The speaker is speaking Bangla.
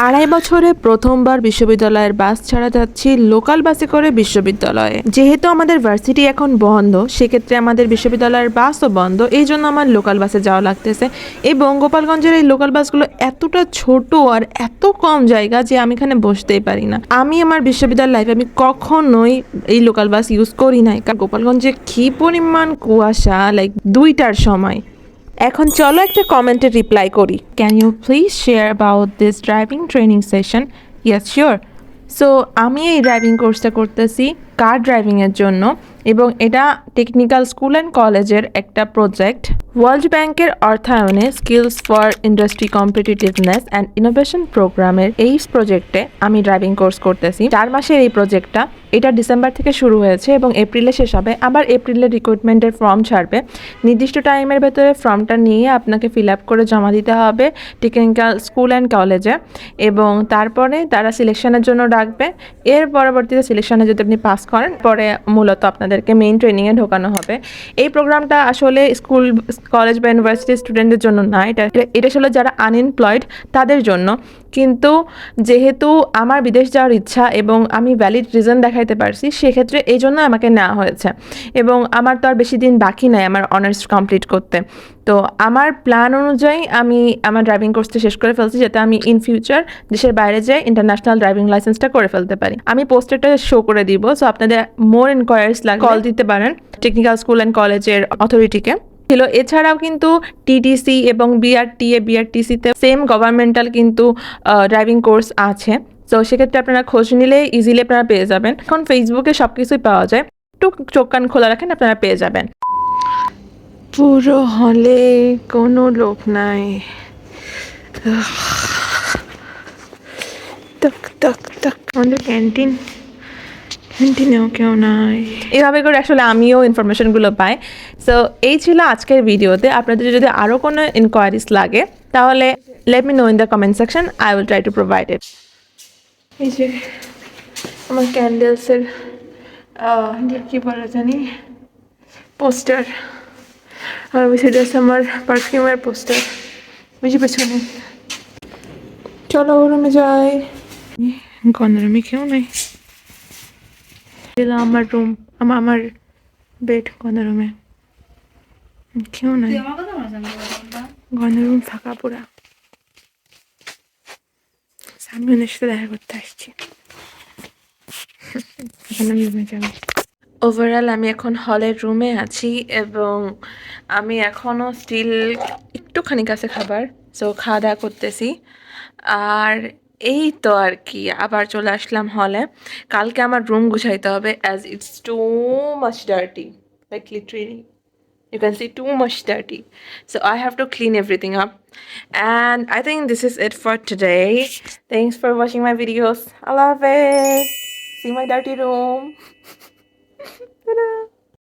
2.5 বছরে প্রথমবার বিশ্ববিদ্যালয়ের বাস ছাড়া যাচ্ছি লোকাল বাসে করে বিশ্ববিদ্যালয়ে। যেহেতু আমাদের ভার্সিটি এখন বন্ধ, সেক্ষেত্রে আমাদের বিশ্ববিদ্যালয়ের বাসও বন্ধ, এই জন্য আমার লোকাল বাসে যাওয়া লাগতেছে। এবং গোপালগঞ্জের এই লোকাল বাসগুলো এতটা ছোট আর এত কম জায়গা যে আমি এখানে বসতেই পারি না। আমি আমার বিশ্ববিদ্যালয় লাইফে আমি কখনোই এই লোকাল বাস ইউজ করি নাই, কারণ গোপালগঞ্জে কী পরিমাণ কুয়াশা, লাইক 2টার সময়। এখন চলো একটা কমেন্টে রিপ্লাই করি। Can you please share about this driving training session? Yes, sure. So আমি এই ড্রাইভিং কোর্সটা করতেছি কার ড্রাইভিংয়ের জন্য, এবং এটা টেকনিক্যাল স্কুল অ্যান্ড কলেজের একটা প্রজেক্ট। ওয়ার্ল্ড ব্যাংকের অর্থায়নে skills for industry competitiveness and innovation প্রোগ্রামের এই প্রজেক্টে আমি ড্রাইভিং কোর্স করতেছি। 4 মাসের এই প্রজেক্টটা, এটা ডিসেম্বর থেকে শুরু হয়েছে এবং এপ্রিলে শেষ হবে। আবার এপ্রিলে রিক্রুটমেন্টের ফর্ম ছাড়বে। নির্দিষ্ট টাইমের ভেতরে ফর্মটা নিয়ে আপনাকে ফিল আপ করে জমা দিতে হবে টেকনিক্যাল স্কুল অ্যান্ড কলেজে, এবং তারপরে তারা সিলেকশনের জন্য ডাকবে। এর পরবর্তীতে সিলেকশনে যদি আপনি পাস করেন, পরে মূলত আপনাদেরকে মেইন ট্রেনিংয়ে ঢোকানো হবে। এই প্রোগ্রামটা আসলে স্কুল, কলেজ বা ইউনিভার্সিটির স্টুডেন্টদের জন্য না, এটা আসলে যারা আনএমপ্লয়েড তাদের জন্য। কিন্তু যেহেতু আমার বিদেশ যাওয়ার ইচ্ছা এবং আমি ভ্যালিড রিজন দেখাইতে পারছি, সেক্ষেত্রে এই জন্য আমাকে নেওয়া হয়েছে। এবং আমার তো আর বেশি দিন বাকি নাই আমার অনার্স কমপ্লিট করতে। তো আমার প্ল্যান অনুযায়ী আমি আমার ড্রাইভিং কোর্সটা শেষ করে ফেলছি, যাতে আমি ইন ফিউচার দেশের বাইরে যেয়ে ইন্টারন্যাশনাল ড্রাইভিং লাইসেন্সটা করে ফেলতে পারি। আমি পোস্টারটা শো করে দিব, সো আপনাদের মোর ইনকোয়ারিজ লাগলে কল দিতে পারেন টেকনিক্যাল স্কুল অ্যান্ড কলেজের অথরিটিকে। ছিল এছাড়াও কিন্তু টিটিসি এবং বিআরটিসিতে সেম গভর্নমেন্টাল কিন্তু ড্রাইভিং কোর্স আছে। তো সেক্ষেত্রে আপনারা খোঁজ নিলে ইজিলি আপনারা পেয়ে যাবেন। এখন ফেসবুকে সব কিছুই পাওয়া যায়, একটু চোখ কান খোলা রাখেন, আপনারা পেয়ে যাবেন। পুরো হলে কোনো লোক নাই। তক তক তক। আমাদের ক্যান্টিনেও কেউ নাই। এভাবে করে আসলে আমিও ইনফরমেশনগুলো পাই। সো এই ছিল আজকের ভিডিওতে। আপনাদের যদি আরও কোনো ইনকোয়ারিজ লাগে তাহলে let me know in the comment section, I will try to provide it. এই যে আমার ক্যান্ডেলসের কী বলা জানি পোস্টার, আর ওই সাইডে আছে আমার পারফিউমের পোস্টার, বুঝে পেছনে। চলো রুমে যাই। গণরুমে কেউ নেই। আমার রুম, আমার বেড গণরুমে কেউ নাই, গণরুম ফাঁকা পুরা। সামনের সাথে দেখা করতে আসছি। এখন আমি রুমে যাবো। ওভারঅল আমি এখন হলের রুমে আছি এবং আমি এখনও স্টিল একটুখানি কাছে খাবার, সো খাওয়া দাওয়া করতেছি। আর এই তো আর কি, আবার চলে আসলাম হলে। কালকে আমার রুম গুছাইতে হবে, as it's too much dirty, like literally you can see too much dirty, so I have to clean everything up. And I think this is it for today. Thanks for watching my videos. I love it. See my dirty room. Ta-da.